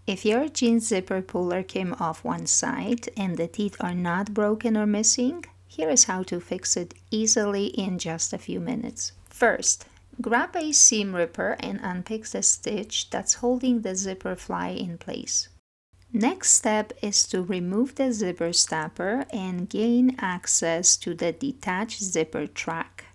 If your jeans zipper puller came off one side and the teeth are not broken or missing, here is how to fix it easily in just a few minutes. First, grab a seam ripper and unpick the stitch that's holding the zipper fly in place. Next step is to remove the zipper stopper and gain access to the detached zipper track.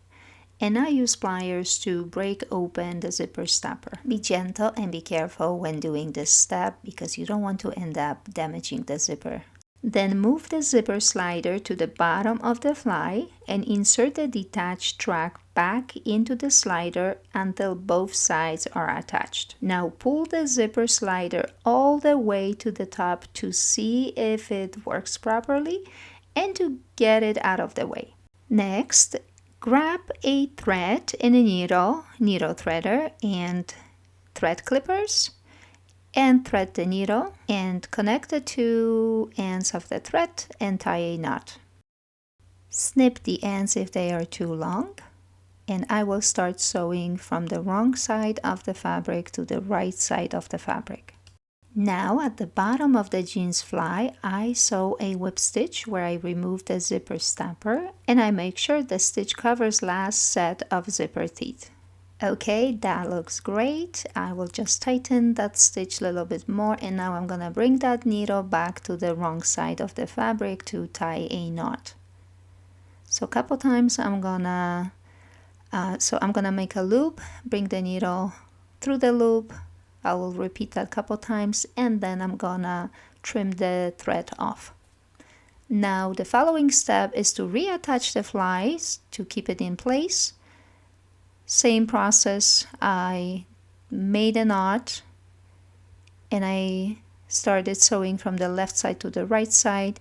And I use pliers to break open the zipper stopper. Be gentle and be careful when doing this step because you don't want to end up damaging the zipper. Then move the zipper slider to the bottom of the fly and insert the detached track back into the slider until both sides are attached. Now pull the zipper slider all the way to the top to see if it works properly and to get it out of the way. Next, grab a thread and a needle threader and thread clippers and thread the needle and connect the two ends of the thread and tie a knot. Snip the ends if they are too long, and I will start sewing from the wrong side of the fabric to the right side of the fabric. Now at the bottom of the jeans fly, I sew a whip stitch where I remove the zipper stopper and I make sure the stitch covers last set of zipper teeth. Okay, that looks great. I will just tighten that stitch a little bit more, and now I'm gonna bring that needle back to the wrong side of the fabric to tie a knot. So a couple times I'm gonna make a loop, bring the needle through the loop. I will repeat that a couple times, and then I'm gonna trim the thread off. Now the following step is to reattach the flies to keep it in place. Same process, I made a knot and I started sewing from the left side to the right side,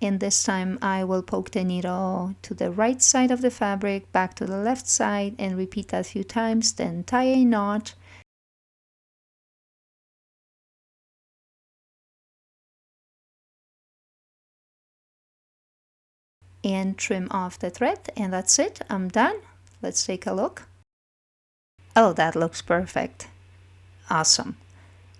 and this time I will poke the needle to the right side of the fabric, back to the left side, and repeat that a few times, then tie a knot. And trim off the thread, and that's it, I'm done. Let's take a look. Oh, that looks perfect. Awesome.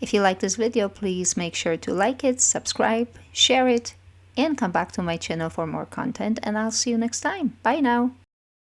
If you like this video, please make sure to like it, subscribe, share it, and come back to my channel for more content, and I'll see you next time. Bye now.